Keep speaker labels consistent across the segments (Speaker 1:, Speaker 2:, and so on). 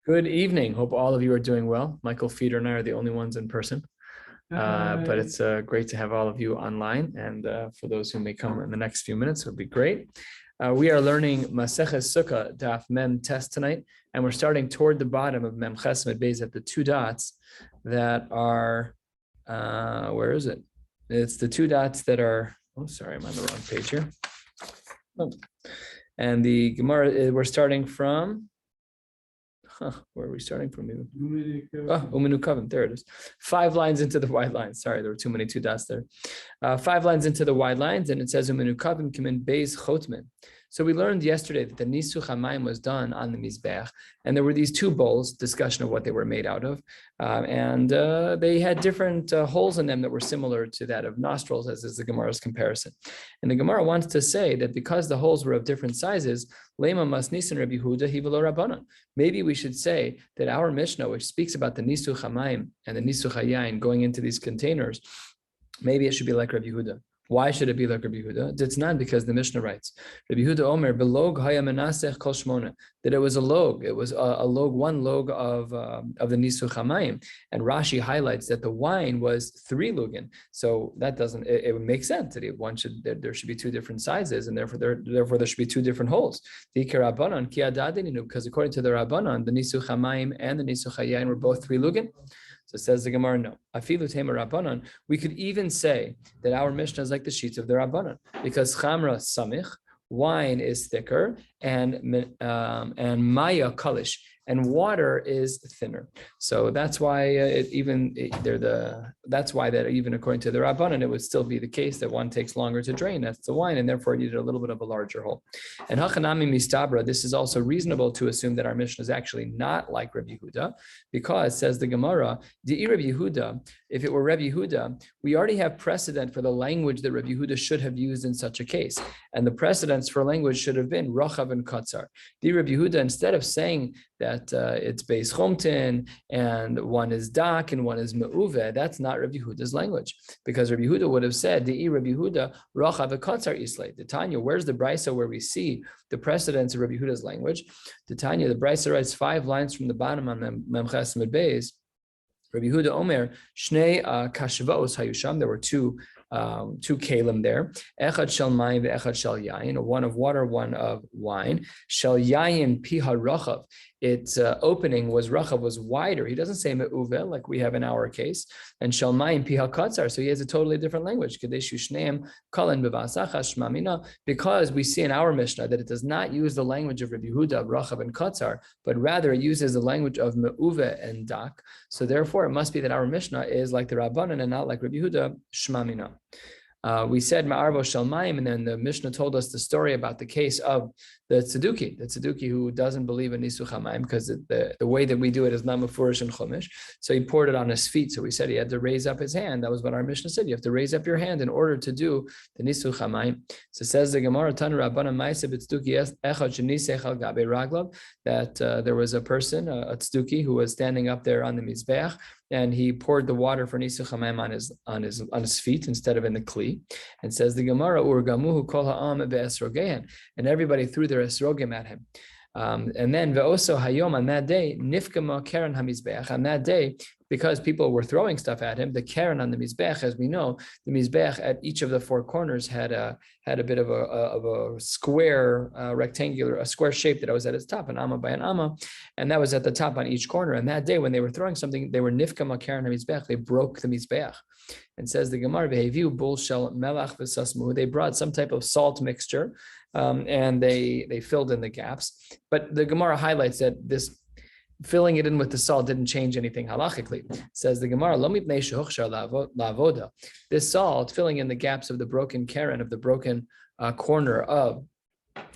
Speaker 1: Good evening. Hope all of you are doing well. Michael Feeder and I are the only ones in person, but it's great to have all of you online. And for those who may come in the next few minutes, it would be great. We are learning Maseches Succah, Daf Mem Test tonight, and we're starting toward the bottom of Mem Ches Med Beis at the two dots that are, where is it? It's the two dots that are, oh, sorry, I'm on the wrong page here. Oh. And the Gemara, we're starting from, where are we starting from? Umenu Kavim, there it is. 5 lines into the wide lines. Sorry, there were too many two dots there. 5 lines into the wide lines, and it says Umenu Kavim Kimin Beis Chotman. So we learned yesterday that the Nisuch HaMayim was done on the Mizbech, and there were these 2 bowls, discussion of what they were made out of, and they had different holes in them that were similar to that of nostrils, as is the Gemara's comparison. And the Gemara wants to say that because the holes were of different sizes, Lema Mas Nisan Rabbi Yehuda Hivelo Rabbanan. Maybe we should say that our Mishnah, which speaks about the Nisuch HaMayim and the Nisuch HaYayin going into these containers, maybe it should be like Rabbi Yehuda. Why should it be like Rabbi Yehuda? It's not because the Mishnah writes, Rabbi Yehuda Omer, belog haya menasech kol shmona, that it was a log. It was a log, one log of the Nisuch HaMayim. And Rashi highlights that the wine was 3 lugin. So that doesn't, it would make sense that there should be 2 different sizes, and therefore there should be 2 different holes. Because according to the Rabbanan, the Nisuch HaMayim and the Nisuch HaYayin were both 3 lugin. So says the Gemara, no. Afilu tema Rabbanan. We could even say that our Mishnah is like the sheets of the Rabbanan, because chamra samich, wine is thicker, and maya kalish, and water is thinner. So that's why that's why that even according to the Rabbanan, it would still be the case that one takes longer to drain. That's the wine, and therefore it needed a little bit of a larger hole. And hachanami mistabra, this is also reasonable to assume that our Mishnah is actually not like Rabbi Yehuda, because says the Gemara, Di Rabbi Yehuda, if it were Rabbi Yehuda, we already have precedent for the language that Rabbi Yehuda should have used in such a case. And the precedents for language should have been Rachav and Katzar. Di Rabbi Yehuda, instead of saying that it's Beis Chomtin and one is Dak and one is Me'uveh, that's not Rabbi Yehuda's language. Because Rabbi Yehuda would have said, Di Rabbi Yehuda, Rachav and Katzar Islay. The Tanya, where's the Brisa where we see the precedents of Rabbi Yehuda's language? The Tanya, the Brisa writes 5 lines from the bottom on Mem Ches Med Beis. Rabbi Yehuda Omer, Shnei Kashvaos Hayusham, there were 2 kalim there. Echad shel mayim ve'echad shel yayin, one of water, one of wine. Shel yayin piha rachav. Its opening was rachav, was wider. He doesn't say me'uveh like we have in our case. And shel mayim piha katzar. So he has a totally different language. Kadeshu shneim kalen bevasachas shmamina. Because we see in our Mishnah that it does not use the language of Rabbi Yehuda, rachav and katzar, but rather it uses the language of me'uveh and dak. So therefore, it must be that our Mishnah is like the Rabbanan and not like Rabbi Yehuda, shmamina. We said Ma'arbo Shalmaim, and then the Mishnah told us the story about the case of the tzedukah who doesn't believe in Nisuch HaMayim because the way that we do it is not mefurish and chumash. So he poured it on his feet. So we said he had to raise up his hand. That was what our Mishnah said. You have to raise up your hand in order to do the Nisuch HaMayim. So says the Gemara, Tanu Rabbanan Ma'aseh b'tzedukah echad shenisech al gabe raglav, that there was a person, a tzedukah, who was standing up there on the Mizbech, and he poured the water for Nisuch HaMayim on his feet instead of in the kli. And says the Gemara, Urgamuhu kol ha'am be'esrogehan, and everybody threw their esrogim at him. And then ve'oso hayom, on that day, nifkama keren hamizbeach, on that day, because people were throwing stuff at him, the keren on the mizbech, as we know, the mizbech at each of the 4 corners had a bit of a square, rectangular, a square shape that was at its top, an amma by an amma, and that was at the top on each corner. And that day, when they were throwing something, they were nifkama keren hamizbech, they broke the mizbech. And says the Gemara, "Ve'heviu bul shel melach v'sasmu." They brought some type of salt mixture, and they filled in the gaps. But the Gemara highlights that this filling it in with the salt didn't change anything halachically. Says the Gemara, "Lo mipnei shehuchshar la'avoda." This salt filling in the gaps of the broken keren, of the broken corner of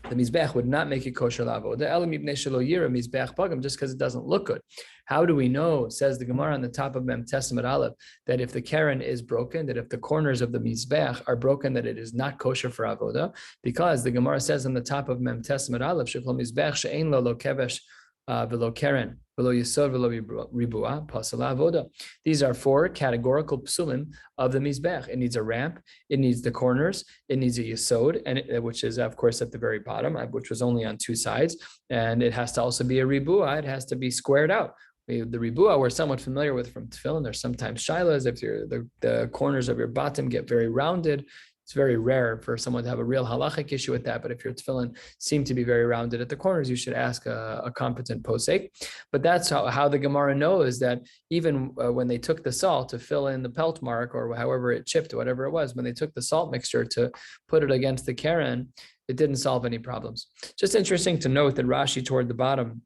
Speaker 1: the mizbech, would not make it kosher la'avoda. Ela mipnei shelo yira mizbech pagam, just because it doesn't look good. How do we know, says the Gemara on the top of Mem Testament Aleph, that if the keren is broken, that if the corners of the mizbech are broken, that it is not kosher for avoda? Because the Gemara says on the top of Mem Testament Aleph, shekol mizbech she'ein lo kevesh velo keren, velo yesod, velo ribua, pasala avoda. These are 4 categorical psulim of the mizbech. It needs a ramp, it needs the corners, it needs a yesod, and which is of course at the very bottom, which was only on 2 sides, and it has to also be a ribua. It has to be squared out. The ribua we're somewhat familiar with from tefillin. There's sometimes shilas if the corners of your bottom get very rounded. It's very rare for someone to have a real halachic issue with that. But if your tefillin seem to be very rounded at the corners, you should ask a competent posek. But that's how the Gemara knows that even when they took the salt to fill in the pelt mark or however it chipped, whatever it was, when they took the salt mixture to put it against the keren, it didn't solve any problems. Just interesting to note that Rashi toward the bottom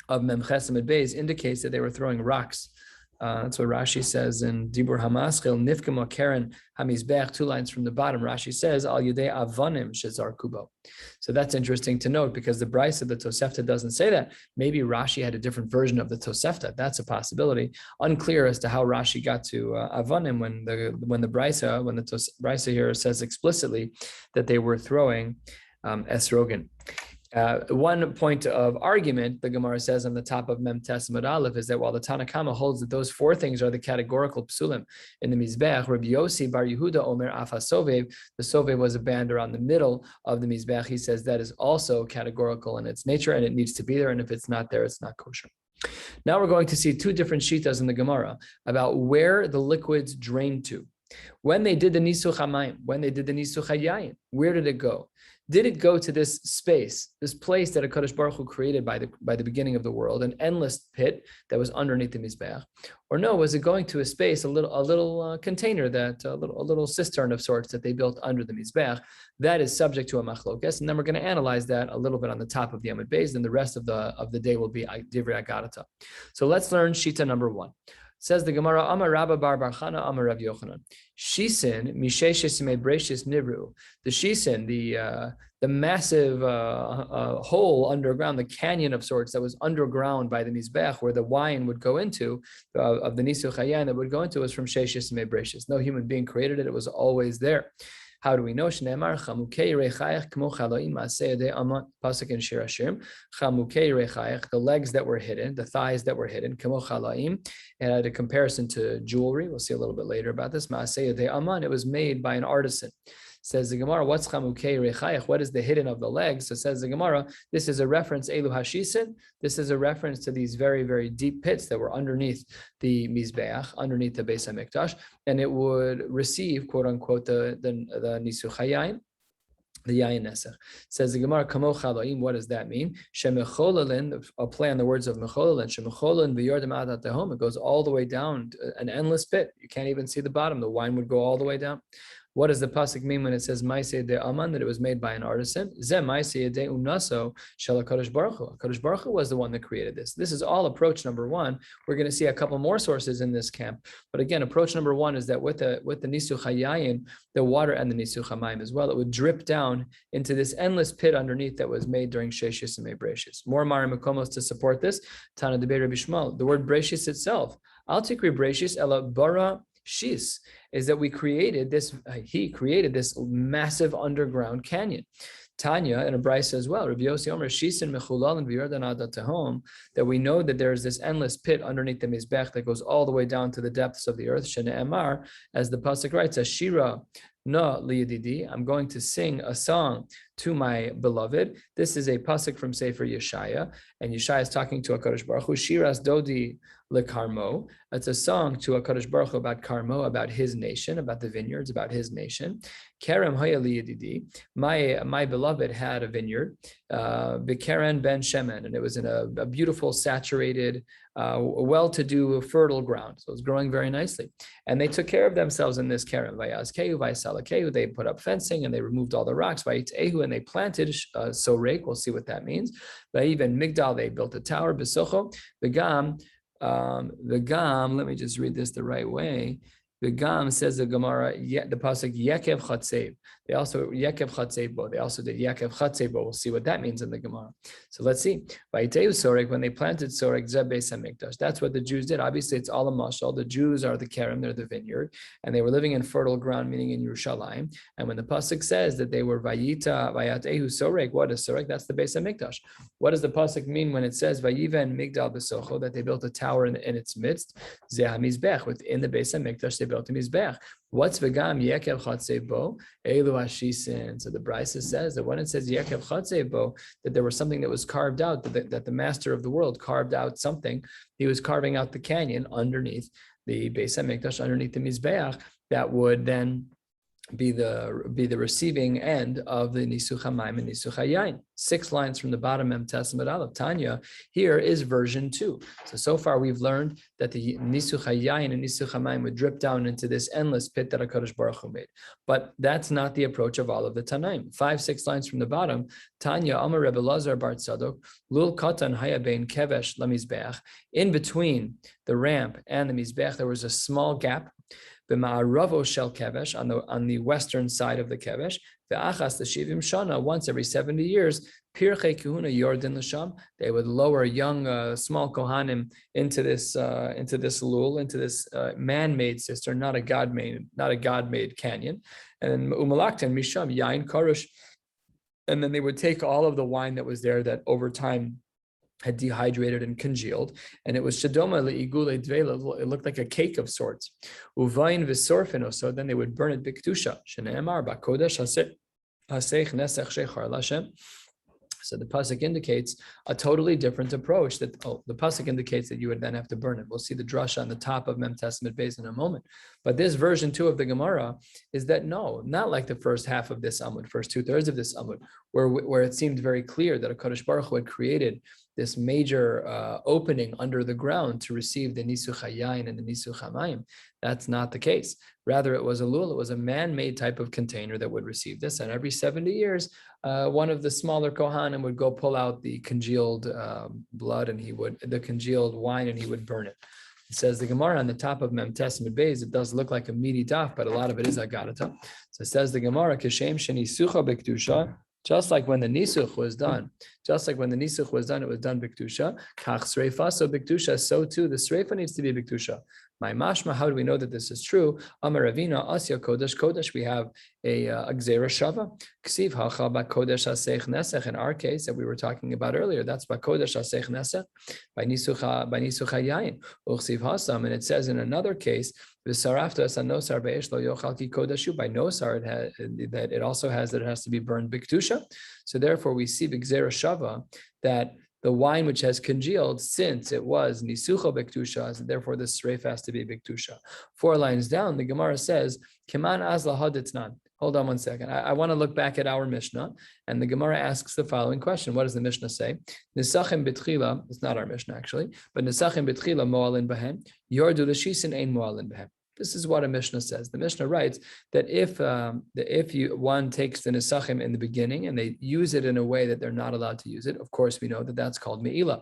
Speaker 1: of Mem Chesem Ad Beis indicates that they were throwing rocks. That's what Rashi says in Dibur Hamaschil, Nifkemo Keren Hamizbech, 2 lines from the bottom. Rashi says, Al Yudei Avanim Shezar Kubo. So that's interesting to note because the Bryce of the Tosefta doesn't say that. Maybe Rashi had a different version of the Tosefta. That's a possibility. Unclear as to how Rashi got to Avanim when the Bryce here says explicitly that they were throwing esrogin. One point of argument, the Gemara says on the top of Mem Tes Amud Aleph, is that while the Tanna Kama holds that those 4 things are the categorical psulim in the Mizbech, Rabbi Yossi Bar Yehuda Omer Afa Sovev, the Sovev was a band around the middle of the Mizbech. He says that is also categorical in its nature and it needs to be there, and if it's not there, it's not kosher. Now we're going to see 2 different shitas in the Gemara about where the liquids drain to. When they did the Nisuch HaMayim, when they did the Nisuch HaYayin, where did it go? Did it go to this space, this place that HaKadosh Baruch Hu created by the beginning of the world, an endless pit that was underneath the Mizbeach? Or no, was it going to a space, a little container, that a little cistern of sorts that they built under the Mizbeach? That is subject to a machlokes, and then we're going to analyze that a little bit on the top of the Amud Beis, and the rest of the day will be Divrei Agadata. So let's learn Shita number 1. Says the Gemara, Amar Rabba Bar Barchana, Amar Rav Yochanan. Shisin, Misheshes Mebreshis Nivru. The Shisin, the massive hole underground, the canyon of sorts that was underground by the Mizbech, where the wine would go into, of the Nisuch HaYayin that would go into, was from Sheshes Mebreshis. No human being created it, it was always there. How do we know? Shneimar chamukei reichayach kmo chaloim maaseh yedei aman, pasuk in Shir Hashirim. Chamukei reichayach, the legs that were hidden, the thighs that were hidden, kmo chaloim. It had a comparison to jewelry. We'll see a little bit later about this. Maaseh yedei aman. It was made by an artisan. Says the Gemara, what's chamukei reichayach? What is the hidden of the legs? So says the Gemara, this is a reference, Elu Hashisin. This is a reference to these very, very deep pits that were underneath the Mizbeach, underneath the Beis HaMikdash, and it would receive, quote unquote, the Nisuch HaYayin, the Yayin Nesach. Says the Gemara, Kamo Chaloim, what does that mean? Shemecholelin, a play on the words of Mecholelin, Shemecholelin v'yordem adat tehom, it goes all the way down, an endless pit. You can't even see the bottom. The wine would go all the way down. What does the pasuk mean when it says Maaseh de Aman, that it was made by an artisan? Zeh Maaseh de Unaso Shel HaKadosh Baruch Hu. HaKadosh Baruch Hu was the one that created this. This is all approach number 1. We're going to see a couple more sources in this camp. But again, approach number 1 is that with the Nisuch HaYayin, the water and the Nisuch HaMayim as well, it would drip down into this endless pit underneath that was made during Sheshis and Breshis. More Marim Makomos to support this. Tana Debei Rabbi Shmuel. The word Breshis itself, Al Tikri Breshis Ela Bara Shis, is that he created this massive underground canyon. Tanya and a Brisa as well, Rabbi Yossi Omer, Shisin Mechulal and V'yordan Adat Tehom, that we know that there is this endless pit underneath the Mizbech that goes all the way down to the depths of the earth. Shene'emar, as the pasuk writes, Ashira na liyadidi, I'm going to sing a song to my beloved. This is a pasuk from Sefer Yeshaya, and Yeshaya is talking to HaKadosh Baruch Hu. Shiras Dodi leKarmo. It's a song to HaKadosh Baruch Hu about Karmo, about his nation, about the vineyards, about his nation. Kerem haya liyadidi. My beloved had a vineyard, B'Keren ben Shemen, and it was in a beautiful, saturated, well-to-do, fertile ground. So it was growing very nicely. And they took care of themselves in this Keren. Vayazkehu, Vayasalakehu, they put up fencing and they removed all the rocks. Vayitehu, and they planted sorek. We'll see what that means. Even Migdal, they built a tower. Besocho, the gam. Let me just read this the right way. The Gam says the Gemara, the pasuk Yekev Chatzev. They also Yekev Chatzebo. They also did Yekev Chatzebo. We'll see what that means in the Gemara. So let's see. Vayiteu Sorek, when they planted Sorek, Zeh Beis Hamikdash. That's what the Jews did. Obviously, it's all a mashal. The Jews are the Kerem, they're the vineyard, and they were living in fertile ground, meaning in Yerushalayim. And when the pasuk says that they were Vayatehu Sorek, what is Sorek? That's the Beis Hamikdash. What does the pasuk mean when it says Vayiven Migdal B'Socho, that they built a tower in its midst? Zeh HaMizbech, within the Beis Hamikdash they built a mizbech. What's v'gam yekev chatzebo? Elu hashisin. So the Brisa says that when it says yekev chatzebo, that there was something that was carved out, that the master of the world carved out something. He was carving out the canyon underneath the Beis Hamikdash, underneath the mizbeach, that would then be the receiving end of the Nisuch HaMayim and Nisuch HaYayin. 6 lines from the bottom, Mem Testament Aleph Tanya. Here is version 2. So far we've learned that the Nisuch HaYayin and Nisuch HaMayim would drip down into this endless pit that HaKadosh Baruch Hu made. But that's not the approach of all of the Tanaim. 5-6 lines from the bottom, Tanya Amar Rebbe Lazar Bar Tzadok, Lul Katan Haya Bein Kevesh LaMizbeach. In between the ramp and the Mizbeach, there was a small gap. B'ma'aravo shel kevesh, on the western side of the kevesh, ve'achas l'shivim shana, once every 70 years, pirchei kahuna yordin l'sham, they would lower young small kohanim into this lul, into this man-made cistern, not a God-made canyon, and umalakten misham yain karush, and then they would take all of the wine that was there that over time had dehydrated and congealed, and it was shadoma le'igule dvela. It looked like a cake of sorts. Uvayin v'sorfino. So then they would burn it b'kedusha. Shene'emar b'kodesh hasech nesech shechar l'Hashem. So the pasuk indicates a totally different approach. The pasuk indicates that you would then have to burn it. We'll see the drasha on the top of Mem Testament Beis in a moment. But this version 2 of the Gemara is that no, not like the first half of this Amud, first 2/3 of this Amud, where it seemed very clear that HaKadosh Baruch Hu had created this major opening under the ground to receive the Nisuch HaYayin and the Nisuch HaMayim. That's not the case. Rather, it was a lul, it was a man-made type of container that would receive this. And every 70 years, one of the smaller Kohanim would go pull out the congealed blood and the congealed wine, and he would burn it. It says the Gemara on the top of Mem Testament Beis, it does look like a meaty daf, but a lot of it is agadata. So it says the Gemara, Keshem sheni sucha b'kedusha, just like when the nisuch was done, it was done b'kedusha. Kach sreifa, so b'kedusha, so too the sreifa needs to be b'kedusha. My mashma, how do we know that this is true? Amar Ravina, Asya Kodesh Kodesh. We have a Gzera Shava. Ksiv Hacha Bakodesh Hasech Nesech. In our case that we were talking about earlier, that's Bakodesh Hasech Nesech by Nisuch HaYayin. Uksiv Hasam, and it says in another case, V'sarafta Sanosar Be'esh Lo Yochal Ki Kodeshu. By Nosar, it also has that it has to be burned b'kedusha. So therefore, we see Gzera Shava that the wine which has congealed, since it was nisucho b'kedusha, so therefore the sreif has to be b'kedusha. 4 lines down, the Gemara says, "Kiman azla haditznan." Hold on one second. I want to look back at our Mishnah, and the Gemara asks the following question. What does the Mishnah say? Nisachim b'tchila, it's not our Mishnah actually, but nisachim b'tchila mo'alin b'hem, yordu l'shisin ein mo'alin b'hem. This is what a Mishnah says. The Mishnah writes that if one takes the Nesachim in the beginning and they use it in a way that they're not allowed to use it, of course we know that that's called Me'ilah.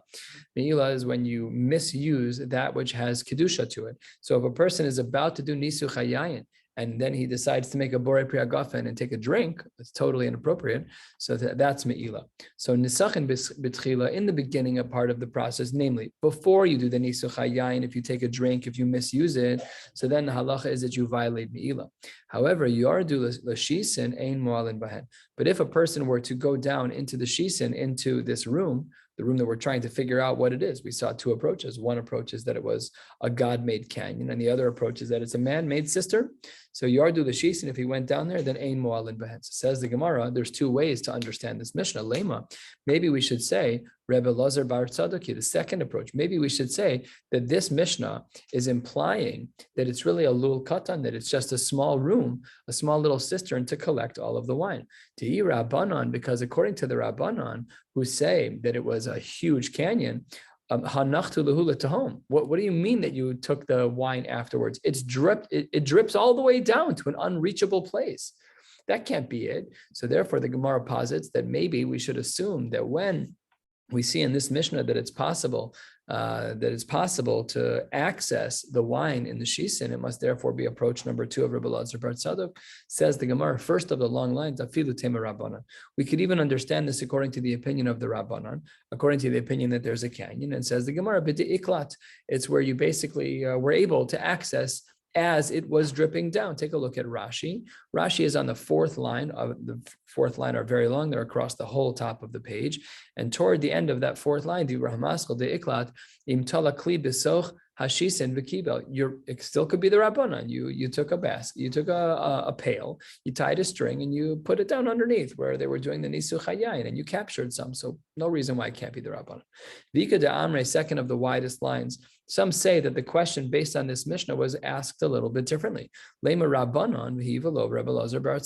Speaker 1: Me'ilah is when you misuse that which has Kedusha to it. So if a person is about to do Nisuch HaYayin, and then he decides to make a borei pri hagafen and take a drink, it's totally inappropriate. So that's me'ilah. So nisachin b'tchila, in the beginning, a part of the process, namely before you do the nisuch hayayin, if you take a drink, if you misuse it, so then the halacha is that you violate me'ilah. However, yardu l'shisin ein mo'alin bahen. But if a person were to go down into the shisin, into this room, the room that we're trying to figure out what it is, we saw 2 approaches. One approach is that it was a God-made canyon, and the other approach is that it's a man-made cistern. So yardu l'shisin, if he went down there, then ein mo'alin bahen. So says the Gemara, there's 2 ways to understand this Mishnah. Lema, maybe we should say, Rebbe Lazar Bar Tzadok, the second approach, maybe we should say that this Mishnah is implying that it's really a lul katan, that it's just a small room, a small little cistern to collect all of the wine. Te'i Rabbanan, because according to the Rabbanan, who say that it was a huge canyon, hanachtu lehula tahom. What do you mean that you took the wine afterwards? It drips all the way down to an unreachable place. That can't be it. So therefore, the Gemara posits that maybe we should assume that when we see in this Mishnah that it's possible that it's possible to access the wine in the shisin, it must therefore be approach number 2 of Rabbi Elazar bar Tzadok. Says the Gemara, first of the long lines, afilu tema Rabbanan. We could even understand this according to the opinion of the Rabbanan, according to the opinion that there's a canyon. And says the Gemara, b'di iklat, it's where you basically were able to access as it was dripping down. Take a look at Rashi. Rashi is on the fourth line. The fourth line are very long. They're across the whole top of the page. And toward the end of that fourth line, the Rahmaschal de Iklat, im tala kli besoch hashisin v'kibel. It still could be the Rabbanan. You took a basket, you took a pail, you tied a string, and you put it down underneath where they were doing the nisuch hayayin, and you captured some. So no reason why it can't be the Rabbanan. Vika de Amre, second of the widest lines. Some say that the question based on this Mishnah was asked a little bit differently. Lema Rabbanon v'hivalo Rabbi Elazar bar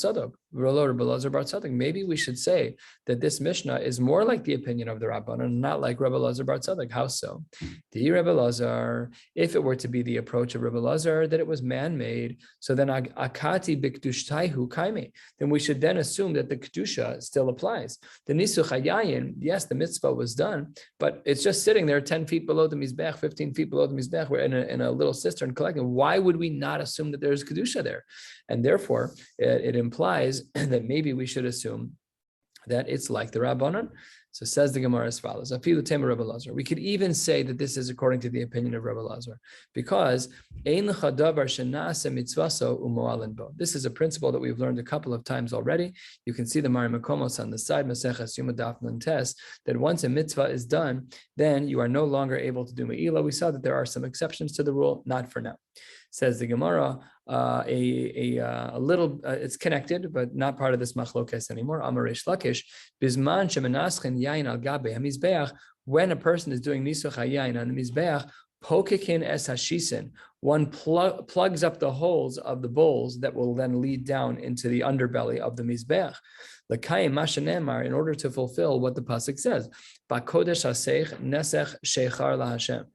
Speaker 1: Tzadok. Maybe we should say that this Mishnah is more like the opinion of the Rabbanon, not like Rabbi Elazar bar Tzadok. How so? The Rabbi Elazar, if it were to be the approach of Rabbi Elazar that it was man-made, so then akati b'kedushtaihu kaime. Then we should then assume that the kedusha still applies. The nisuch hayayin, yes, the mitzvah was done, but it's just sitting there 10 feet below the mizbech, 15 feet below the mizbech, we're in a little cistern collecting. Why would we not assume that there's kedusha there? And therefore, it implies that maybe we should assume that it's like the Rabbanan. So says the Gemara as follows: Afilu tema Rabbi Elazar. We could even say that this is according to the opinion of Rabbi Elazar, because ein lecha davar shena'aseh mitzvaso u'mo'alen bo. This is a principle that we've learned a couple of times already. You can see the Mari Makomos on the side, Maseches Yuma Daf Tes, that once a mitzvah is done, then you are no longer able to do me'ilah. We saw that there are some exceptions to the rule, not for now. Says the Gemara, a little, it's connected, but not part of this machlokes anymore. Amaresh Lakish, Bizman shemenaschen yain al gabe hamizbeach. When a person is doing nisuch hayayin on the mizbeach, pokekin es hashisin, one plugs up the holes of the bowls that will then lead down into the underbelly of the mizbeach. L'kayim mashanemar, in order to fulfill what the pasuk says, Bakodesh hasech nesech shechar laHashem.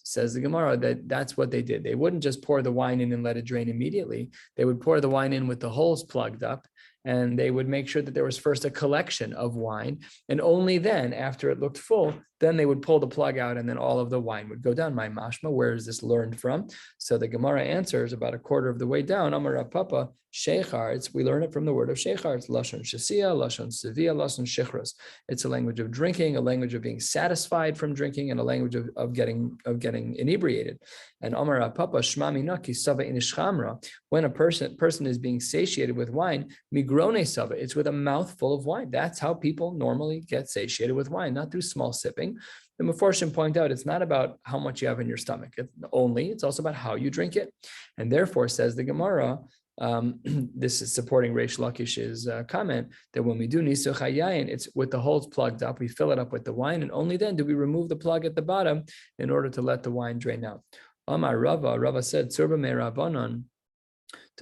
Speaker 1: Says the Gemara that's what they did. They wouldn't just pour the wine in and let it drain immediately. They would pour the wine in with the holes plugged up, and they would make sure that there was first a collection of wine, and only then, after it looked full, then they would pull the plug out, and then all of the wine would go down. My mashma, where is this learned from? So the Gemara answers about a quarter of the way down. Amar Rav Papa, sheichar. We learn it from the word of sheichar. It's lashon shasia, lashon sevia, lashon shichros. It's a language of drinking, a language of being satisfied from drinking, and a language of getting inebriated. And Amar Rav Papa, shma minaki sava inishchamra. When a person is being satiated with wine, migrone sava. It's with a mouthful of wine. That's how people normally get satiated with wine, not through small sipping. The Meforshim point out it's not about how much you have in your stomach it's also about how you drink it. And therefore, says the Gemara, this is supporting Reish Lakish's comment that when we do nisuch hayayin, it's with the holes plugged up, we fill it up with the wine, and only then do we remove the plug at the bottom in order to let the wine drain out. Amar Rava said, Tzurba me Rabbanan,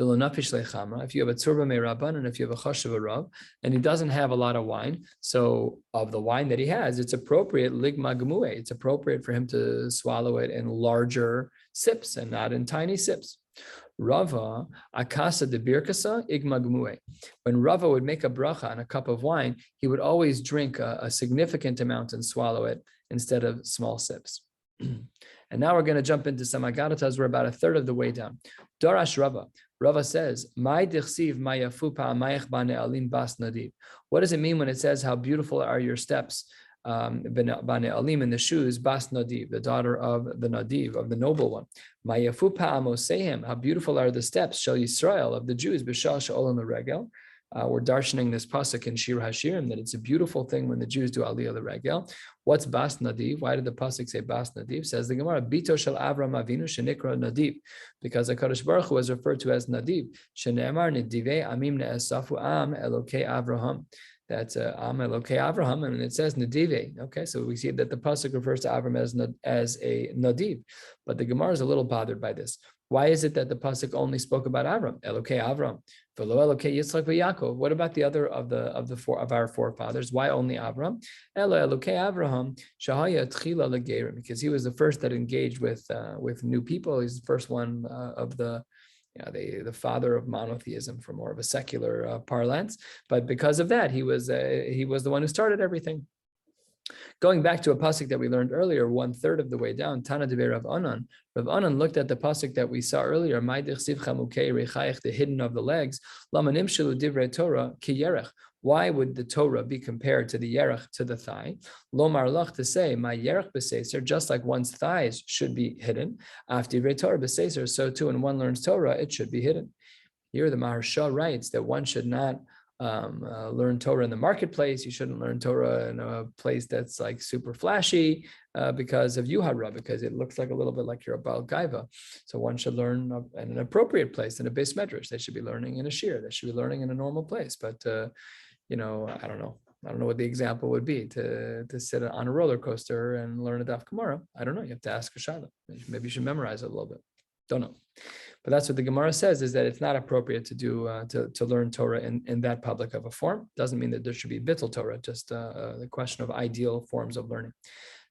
Speaker 1: if you have a tzurba me Rabbanan, if you have a chashav rav, and he doesn't have a lot of wine, so of the wine that he has, it's appropriate ligma gemue. It's appropriate for him to swallow it in larger sips and not in tiny sips. Rava akasa de birkasa igma gemue. When Rava would make a bracha on a cup of wine, he would always drink a significant amount and swallow it instead of small sips. And now we're going to jump into some agadatas. We're about a third of the way down. Darash Rava. Rava says, what does it mean when it says, how beautiful are your steps, bane alim, in the shoes, bas nadiv, the daughter of the nadiv, of the noble one. How beautiful are the steps, shel Yisrael, of the Jews, b'shal she'olam l'regel. We're darshaning this pasuk in Shir Hashirim that it's a beautiful thing when the Jews do Aliyah l'regel. What's Bas Nadiv? Why did the pasuk say Bas Nadiv? Says the Gemara, Bito shel Avram Avinu shenikra Nadiv, because HaKadosh Baruch Hu was referred to as Nadiv. Shene'emar Nidivei Amim Ne'esafu Am Elokei Avraham. That's Am Elokei Avraham, and it says Nadive. Okay, so we see that the pasuk refers to Avram as a Nadiv, but the Gemara is a little bothered by this. Why is it that the pasuk only spoke about Avram, Elokei Avram, v'lo Elokei Yitzchak v'Yaakov? What about the other of our forefathers? Why only Avram? Elo Elokei Avraham shahaya tchila legerim, because he was the first that engaged with new people. He's the first one of the father of monotheism, for more of a secular parlance. But because of that, he was the one who started everything. Going back to a pasuk that we learned earlier, 1/3 of the way down, Tana Debe Rav Anan. Rav Anan looked at the pasuk that we saw earlier, the hidden of the legs. Torah ki. Why would the Torah be compared to the yerech, to the thigh? Lomar lach, to say, my yerech b'seiser, just like one's thighs should be hidden. After Torah b'seiser, so too when one learns Torah, it should be hidden. Here the Maharsha writes that one should not learn Torah in the marketplace. You shouldn't learn Torah in a place that's like super flashy because of yuhara, because it looks like a little bit like you're a Baal Gaiva. So one should learn in an appropriate place, in a base medrash. They should be learning in a shiur. They should be learning in a normal place. But I don't know. I don't know what the example would be to sit on a roller coaster and learn a Daf Gemara. I don't know. You have to ask a Shaila. Maybe you should memorize it a little bit. Don't know. But that's what the Gemara says, is that it's not appropriate to do to learn Torah in that public of a form. Doesn't mean that there should be bittul Torah, just the question of ideal forms of learning.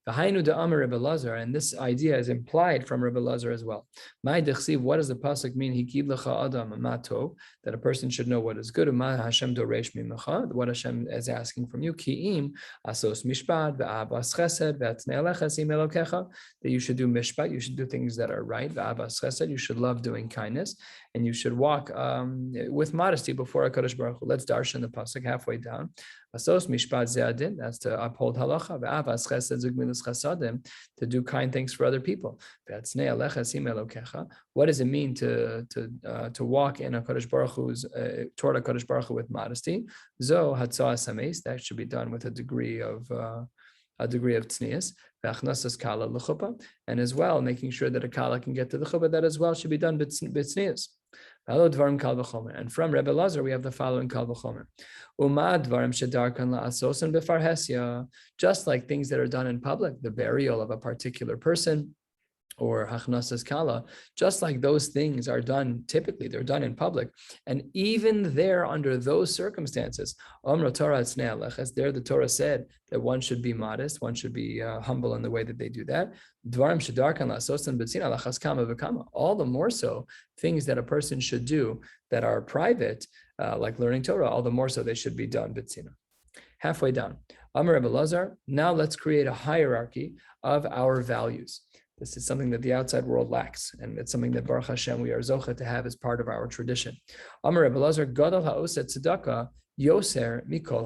Speaker 1: And this idea is implied from Rabbi Lazar as well. What does the pasuk mean? That a person should know what is good. What Hashem is asking from you. That you should do mishpat, you should do things that are right. You should love doing kindness, and you should walk with modesty before HaKadosh Baruch Hu. Let's darshan the pasuk halfway down. Asos mishpat ze'adin, that's to uphold halacha. Ve'avas chesed zugmilus chasadim, to do kind things for other people. Ve'atznei alecha sim elokecha. What does it mean to walk in HaKadosh Baruch Hu's toward HaKadosh Baruch Hu with modesty? Zo hatzah sameis, that should be done with a degree of tznius. Ve'achnasas kala l'chuppah, and as well making sure that a kala can get to the chuppah. That as well should be done b'tznius. And from Rebbe Lazar, we have the following kal v'chomer. Just like things that are done in public, the burial of a particular person, or hachnasas kala, just like those things are done, typically they're done in public. And even there, under those circumstances, there the Torah said that one should be modest, one should be humble in the way that they do that. All the more so, things that a person should do that are private, like learning Torah, all the more so they should be done b'tzina. Halfway down, Amar Rebbe Lazar, now let's create a hierarchy of our values. This is something that the outside world lacks, and it's something that Baruch Hashem we are zocha to have as part of our tradition. Amar Rebbe Lazar, Gadol ha'oset tzedakah yoser mikol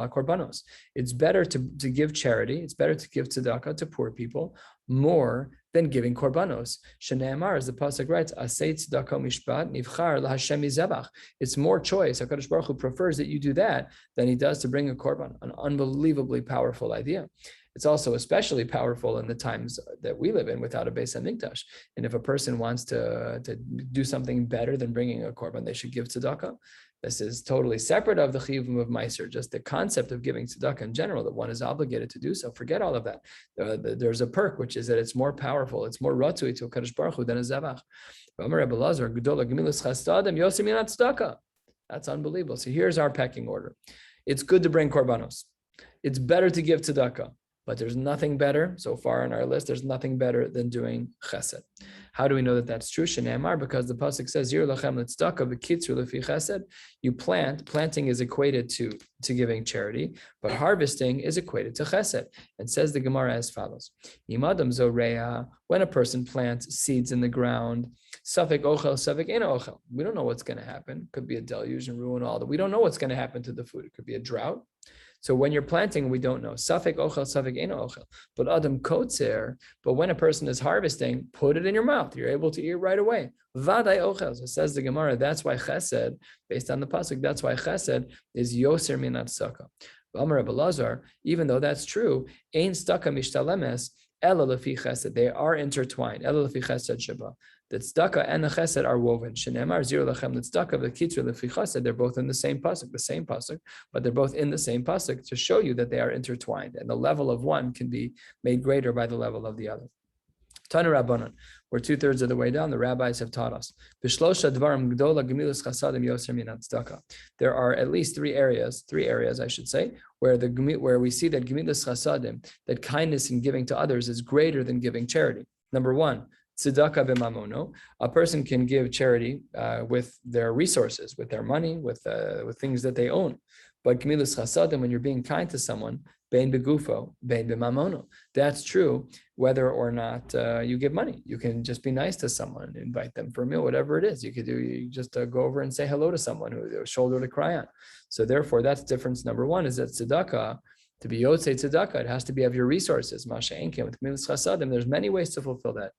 Speaker 1: hakorbanos. It's better to give charity. It's better to give tzedakah to poor people more than giving korbanos. Shene'amar, as the pasuk writes, asay tzedakah mishpat nivchar laHashem mizebach. It's more choice. HaKadosh Baruch Hu prefers that you do that than he does to bring a korban. An unbelievably powerful idea. It's also especially powerful in the times that we live in without a Beis Hamikdash. And if a person wants to do something better than bringing a korban, they should give tzedakah. This is totally separate of the chiyuvim of meiser, just the concept of giving tzedakah in general, that one is obligated to do so. Forget all of that. There's a perk, which is that it's more powerful, it's more ratzui to HaKadosh Baruch Hu than a zevach. That's unbelievable. So here's our pecking order. It's good to bring korbanos. It's better to give tzedakah. But there's nothing better, so far on our list, there's nothing better than doing chesed. How do we know that that's true? Shene'amar, because the pasuk says, Yir lachem l'tzedakah v'kitzur lefi chesed. You planting is equated to giving charity, but harvesting is equated to chesed. And says the Gemara as follows. Imadam zoreya, when a person plants seeds in the ground, safek ochel, safek ein ochel. We don't know what's going to happen. Could be a deluge and ruin all that. We don't know what's going to happen to the food. It could be a drought. So when you're planting, we don't know. Safek ochel, safek ein ochel. But adam kotzer, but when a person is harvesting, put it in your mouth. You're able to eat right away. Vaday ochel. So says the Gemara, that's why chesed, based on the pasuk, that's why chesed is yoser minat sukkah. Amar Rebbe Lazar, even though that's true, ein staka mishtalemes ela lefi chesed. They are intertwined. Ela lefi chesed sheba. The tzedakah and the chesed are woven. Shenemar zir lachem tzedakah v'kitzur lefi chesed. They're both in the same pasuk, but they're both in the same pasuk to show you that they are intertwined, and the level of one can be made greater by the level of the other. Tanu Rabbanan, we're 2/3 of the way down. The rabbis have taught us. There are at least three areas, I should say, where we see that gemilas chasadim, that kindness in giving to others is greater than giving charity. Number one, tzedakah b'mamono. A person can give charity with their resources, with their money, with things that they own. But gemilas chasadim, when you're being kind to someone, bein begufo, bein b'mamono. That's true whether or not you give money. You can just be nice to someone, invite them for a meal, whatever it is. You could do, you just go over and say hello to someone who has a shoulder to cry on. So therefore, that's difference number one, is that tzedakah, to be yotzei tzedakah, it has to be of your resources. Masha'enkim, with gemilas chasadim, there's many ways to fulfill that.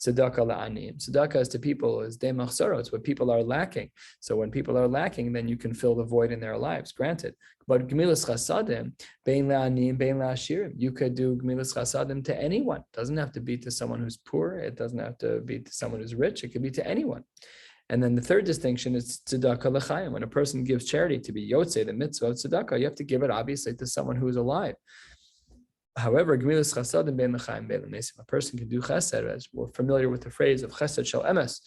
Speaker 1: Tzedakah la'aniyim. Tzedakah is to people, is de machzaro. It's what people are lacking. So when people are lacking, then you can fill the void in their lives, granted. But gemilas chasadim, bein la'aniyim, bein la'ashirim. You could do gemilas chasadim to anyone. It doesn't have to be to someone who's poor. It doesn't have to be to someone who's rich. It could be to anyone. And then the third distinction is tzedakah l'chaim. When a person gives charity, to be yotzei, the mitzvah of tzedakah, you have to give it obviously to someone who is alive. However, gemilas chasadim bein l'chaim bein l'mesim. A person can do chesed, as we're familiar with the phrase of chesed shel emes.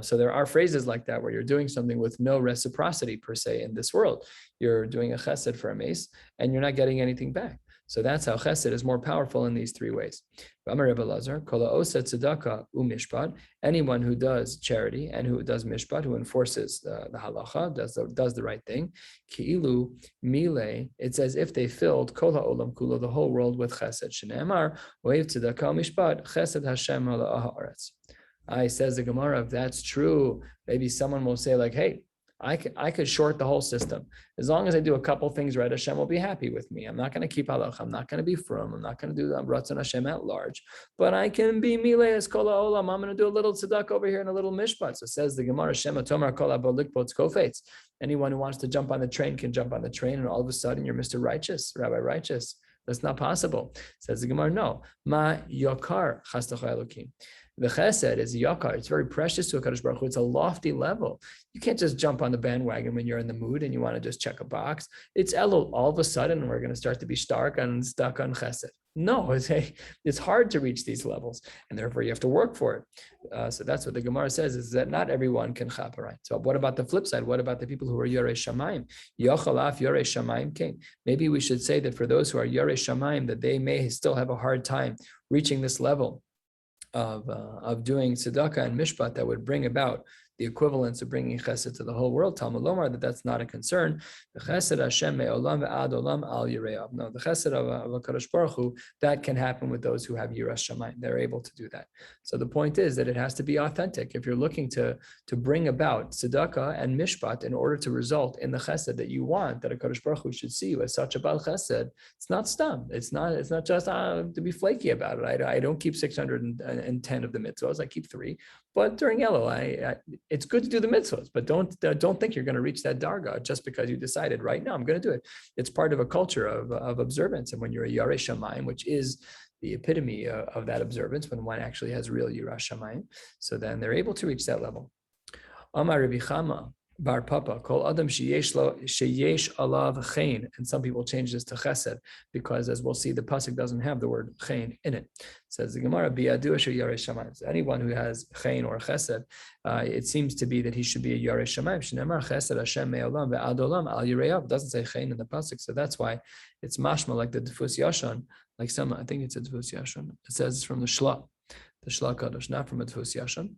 Speaker 1: So there are phrases like that where you're doing something with no reciprocity per se in this world. You're doing a chesed for a mace and you're not getting anything back. So that's how chesed is more powerful in these three ways. Anyone who does charity and who does mishpat, who enforces the halacha, does the right thing, ki'ilu mile, it's as if they filled kol ha'olam kulo, the whole world, with chesed. Shne'emar, ohev tzedakah mishpat, chesed Hashem ha'aretz. Says the Gemara, if that's true, maybe someone will say like, hey, I could short the whole system. As long as I do a couple things right, Hashem will be happy with me. I'm not going to keep halach. I'm not going to be frum. I'm not going to do Ratzon Hashem at large. But I can be mileis kol ha'olam. I'm going to do a little tzedakah over here and a little mishpat. So says the Gemara, Shema Tomar kol ha'bolik pots kofetz. Anyone who wants to jump on the train can jump on the train, and all of a sudden you're Mr. Righteous, Rabbi Righteous. That's not possible. Says the Gemara, no. Ma yakar chastacha Elokim. The chesed is yakar. It's very precious to HaKadosh Baruch Hu. It's a lofty level. You can't just jump on the bandwagon when you're in the mood and you want to just check a box. It's elul. All of a sudden, we're going to start to be stuck on chesed. No, it's hard to reach these levels, and therefore you have to work for it. So that's what the Gemara says, is that not everyone can chaparite. So what about the flip side? What about the people who are yorei shamayim? Yochalaf yorei shamayim king. Maybe we should say that for those who are yorei shamayim, that they may still have a hard time reaching this level of doing tzedakah and mishpat that would bring about the equivalence of bringing chesed to the whole world. Talmud Lomar, that's not a concern. The chesed Hashem me'olam ve'ad olam al yireyav. No, the chesed of HaKadosh Baruch Hu, that can happen with those who have yiras shamayim. They're able to do that. So the point is that it has to be authentic. If you're looking to bring about tzedakah and mishpat in order to result in the chesed that you want, that HaKadosh Baruch Hu should see you as such a bal chesed, it's not stum. It's not just to be flaky about it. I don't keep 610 of the mitzvahs. I keep 3. But during Elul, it's good to do the mitzvahs, but don't think you're going to reach that darga just because you decided right now I'm going to do it. It's part of a culture of observance, and when you're a yarei shamayim, which is the epitome of that observance, when one actually has real yiras shamayim, so then they're able to reach that level. Amar Rabbi Chama Bar Papa, Kol Adam sheyesh alav chen, and some people change this to chesed because, as we'll see, the pasuk doesn't have the word chen in it. Says the Gemara, Biyadu asher yarei shamayim. Anyone who has chen or chesed, it seems to be that he should be a yarei shamayim. Shneimar chesed Hashem me'olam ve'ad olam al yireyav. It doesn't say chen in the pasuk, so that's why it's mashma like the Dfus Yashon, like some. I think it's a Dfus Yashon. It says it's from the Shla Kadosh, not from a Dfus Yashon.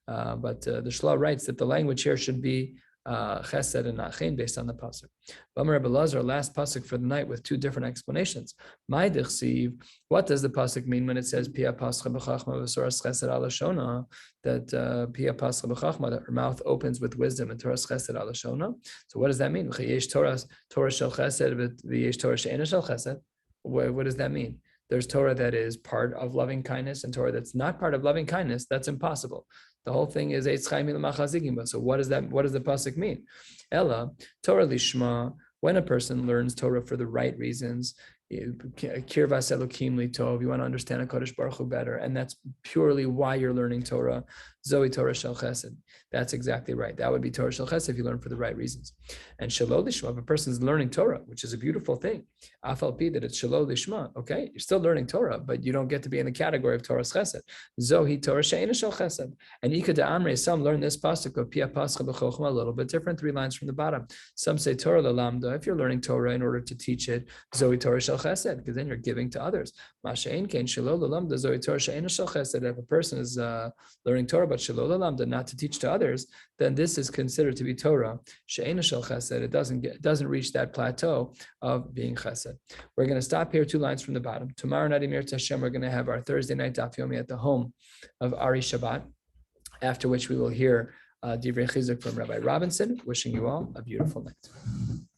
Speaker 1: But the Shla writes that the language here should be chesed and not chen based on the pasuk. Bamar Rebbe Lazar, last pasuk for the night with 2 different explanations. My dichsiv, what does the pasuk mean when it says pia pascha b'chachma v'soras chesed ala shona? That pia pascha b'chachma, that her mouth opens with wisdom and toras chesed ala shona. So what does that mean? Yesh Torah shel chesed v'yesh Torah she'ena shel chesed. What does that mean? There's Torah that is part of loving kindness and Torah that's not part of loving kindness. That's impossible. The whole thing is eitz chaim l'machazigim. So what does the pasuk mean? Ella Torah lishma. When a person learns Torah for the right reasons, kirvas elokim litov, you want to understand HaKadosh Baruch Hu better, and that's purely why you're learning Torah. Zoe Torah shel chesed. That's exactly right. That would be Torah shel chesed if you learn for the right reasons. And shalol lishma, if a person's learning Torah, which is a beautiful thing, afal pi that it's shalol lishma, okay, you're still learning Torah, but you don't get to be in the category of Torah's chesed. Zohi Torah she'ena shel chesed. And Ika de Amrei, some learn this pasuk of pia pascha b'chochma a little bit different, 3 lines from the bottom. Some say Torah lelamda, if you're learning Torah in order to teach it, Zohi Torah shel chesed, because then you're giving to others. Masha'en kein shalol lelamda Zohi Torah she'ena shel chesed. If a person is learning Torah but Shelo not to teach to others, then this is considered to be Torah. She'ena shel chesed, it doesn't reach that plateau of being chesed. We're going to stop here 2 lines from the bottom. Tomorrow night, Emir Tashem, we're going to have our Thursday night Daf Yomi at the home of Ari Shabbat, after which we will hear Divrei Chizuk from Rabbi Robinson. Wishing you all a beautiful night.